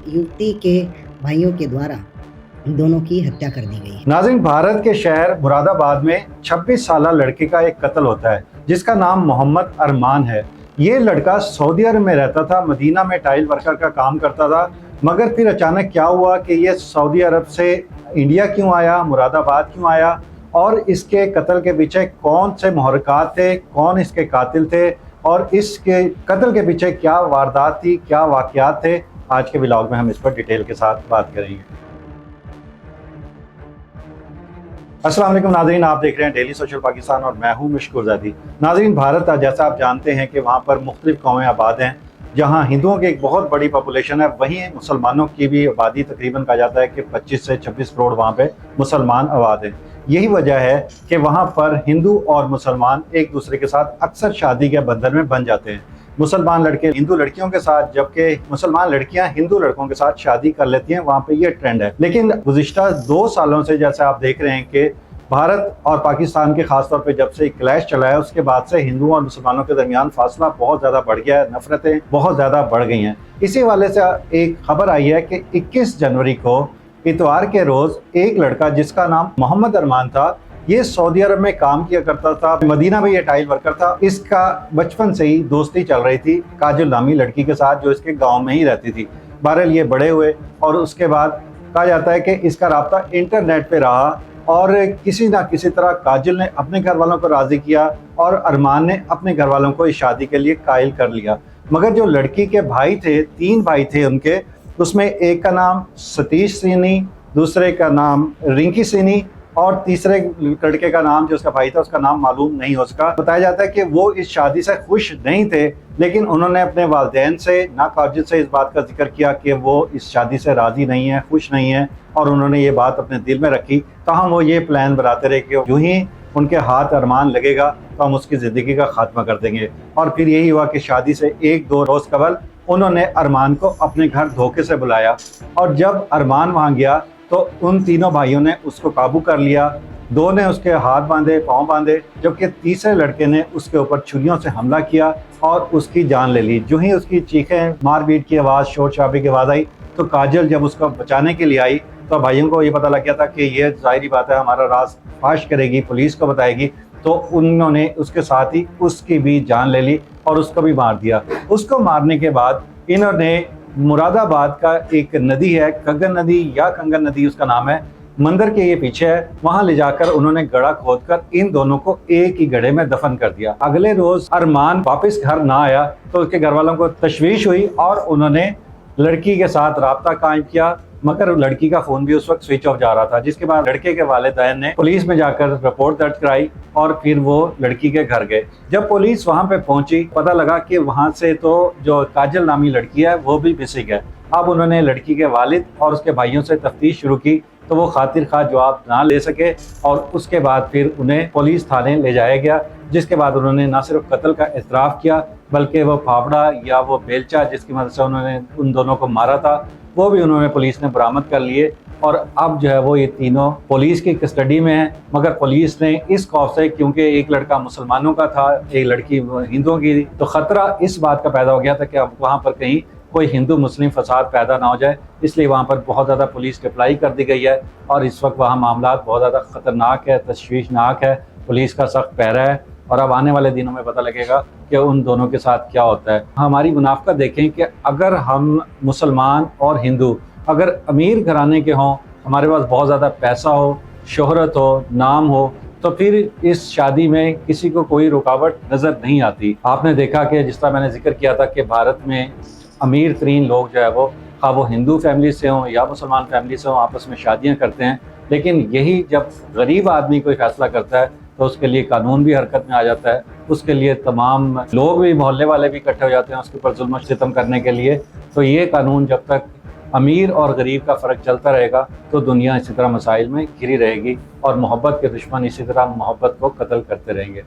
युवती के भाइयों के द्वारा दोनों की हत्या कर दी गई। नाज़रीन, भारत के शहर मुरादाबाद में 26 साल लड़के का एक कत्ल होता है जिसका नाम मोहम्मद अरमान है। ये लड़का सऊदी अरब में रहता था, मदीना में टाइल वर्कर का काम करता था। मगर फिर अचानक क्या हुआ कि ये सऊदी अरब से इंडिया क्यों आया, मुरादाबाद क्यों आया, और इसके कत्ल के पीछे कौन से मुहर्रिकात थे, कौन इसके कातिल थे, और इसके कत्ल के पीछे क्या वारदात थी, क्या वाक़यात थे, आज के व्लॉग में हम इस पर डिटेल के साथ बात करेंगे। अस्सलाम वालेकुम नाज़रीन, आप देख रहे हैं डेली सोशल पाकिस्तान और मैं हूं मुश्कुर ज़ादी। नाज़रीन, भारत जैसा आप जानते हैं कि वहां पर मुख्तलिफ कौमें आबाद हैं। जहां हिंदुओं की एक बहुत बड़ी पॉपुलेशन है, वहीं मुसलमानों की भी आबादी तकरीबन कहा जाता है कि 25 से 26 करोड़ वहाँ पे मुसलमान आबाद हैं। यही वजह है कि वहाँ पर हिंदू और मुसलमान एक दूसरे के साथ अक्सर शादी के बंधन में बन जाते हैं। मुसलमान लड़के हिंदू लड़कियों के साथ, जबकि मुसलमान लड़कियां हिंदू लड़कों के साथ शादी कर लेती हैं। वहाँ पे ये ट्रेंड है। लेकिन गुज़िश्ता 2 सालों से जैसे आप देख रहे हैं कि भारत और पाकिस्तान के खासतौर पे जब से क्लैश चला है, उसके बाद से हिंदुओं और मुसलमानों के दरमियान फासला बहुत ज़्यादा बढ़ गया है, नफरतें बहुत ज़्यादा बढ़ गई हैं। इसी वाले से एक खबर आई है कि 21 जनवरी को इतवार के रोज़ एक लड़का जिसका नाम मोहम्मद अरमान था, ये सऊदी अरब में काम किया करता था, मदीना में ये टाइल वर्कर था। इसका बचपन से ही दोस्ती चल रही थी काजल नामी लड़की के साथ, जो इसके गाँव में ही रहती थी। बहरहाल ये बड़े हुए और उसके बाद कहा जाता है कि इसका राब्ता इंटरनेट पे रहा और किसी ना किसी तरह काजल ने अपने घर वालों को राज़ी किया और अरमान ने अपने घर वालों को इस शादी के लिए कायल कर लिया। मगर जो लड़की के भाई थे, 3 भाई थे उनके, उसमें एक का नाम सतीश सीनी, दूसरे का नाम रिंकी सीनी और तीसरे लड़के का नाम जो उसका भाई था उसका नाम मालूम नहीं हो सका। बताया जाता है कि वो इस शादी से खुश नहीं थे, लेकिन उन्होंने अपने वालिदैन से नाकाबिल से इस बात का जिक्र किया कि वो इस शादी से राज़ी नहीं है, खुश नहीं है, और उन्होंने ये बात अपने दिल में रखी। ताहम वो ये प्लान बनाते रहे कि यूँ ही उनके हाथ अरमान लगेगा तो हम उसकी ज़िंदगी का खात्मा कर देंगे। और फिर यही हुआ कि शादी से 1-2 रोज़ कबल उन्होंने अरमान को अपने घर धोखे से बुलाया, और जब अरमान वहाँ गया तो उन तीनों भाइयों ने उसको काबू कर लिया। 2 ने उसके हाथ बांधे, पाँव बांधे, जबकि तीसरे लड़के ने उसके ऊपर छुरियों से हमला किया और उसकी जान ले ली। जो ही उसकी चीखें, मारपीट की आवाज़, शोर शराबे की आवाज़ आई तो काजल जब उसको बचाने के लिए आई तो भाइयों को ये पता लग गया था कि ये ज़ाहिरी बात है हमारा राज फाश करेगी, पुलिस को बताएगी। तो उन्होंने उसके साथ ही उसकी भी जान ले ली और उसको भी मार दिया। उसको मारने के बाद इन्होंने मुरादाबाद का एक नदी है, कंगन नदी या कंगन नदी उसका नाम है, मंदिर के ये पीछे है, वहां ले जाकर उन्होंने गड़ा खोदकर इन दोनों को एक ही गड्ढे में दफन कर दिया। अगले रोज अरमान वापस घर ना आया तो उसके घर वालों को तशवीश हुई और उन्होंने लड़की के साथ राब्ता कायम किया, मगर लड़की का फोन भी उस वक्त स्विच ऑफ जा रहा था। जिसके बाद लड़के के वालिदैन ने पुलिस में जाकर रिपोर्ट दर्ज कराई और फिर वो लड़की के घर गए। जब पुलिस वहां पे पहुंची, पता लगा कि वहां से तो जो काजल नामी लड़की है वो भी मिसिंग है। अब उन्होंने लड़की के वालिद और उसके भाइयों से तफ्तीश शुरू की तो वो खातिर खा जवाब ना ले सके, और उसके बाद फिर उन्हें पुलिस थाने ले जाया गया। जिसके बाद उन्होंने न सिर्फ कत्ल का एतराफ़ किया, बल्कि वो फाफड़ा या वो बेलचा जिसकी मदद से उन्होंने उन दोनों को मारा था वो भी उन्होंने पुलिस ने बरामद कर लिए। और अब जो है वो ये तीनों पुलिस की कस्टडी में हैं। मगर पुलिस ने इस खौफ से, क्योंकि एक लड़का मुसलमानों का था, एक लड़की हिंदुओं की थी, तो ख़तरा इस बात का पैदा हो गया था कि अब वहाँ पर कहीं कोई हिंदू मुस्लिम फसाद पैदा ना हो जाए, इसलिए वहाँ पर बहुत ज़्यादा पुलिस डिप्लाई कर दी गई है। और इस वक्त वहाँ मामला बहुत ज़्यादा ख़तरनाक है, तशवीशनाक है, पुलिस का सख्त पहरा है, और अब आने वाले दिनों में पता लगेगा कि उन दोनों के साथ क्या होता है। हमारी मुनाफ़ा देखें कि अगर हम मुसलमान और हिंदू अगर अमीर घराने के हों, हमारे पास बहुत ज़्यादा पैसा हो, शोहरत हो, नाम हो, तो फिर इस शादी में किसी को कोई रुकावट नज़र नहीं आती। आपने देखा कि जिस तरह मैंने जिक्र किया था कि भारत में अमीर तरीन लोग जो है वो हिंदू फैमिली से हों या मुसलमान फैमिली से हों, आपस में शादियाँ करते हैं। लेकिन यही जब गरीब आदमी कोई फ़ैसला करता है तो उसके लिए कानून भी हरकत में आ जाता है, उसके लिए तमाम लोग भी, मोहल्ले वाले भी इकट्ठे हो जाते हैं उसके ऊपर जुल्म सितम करने के लिए। तो ये कानून जब तक अमीर और गरीब का फ़र्क चलता रहेगा तो दुनिया इसी तरह मसाइल में घिरी रहेगी और मोहब्बत के दुश्मन इसी तरह मोहब्बत को कत्ल करते रहेंगे।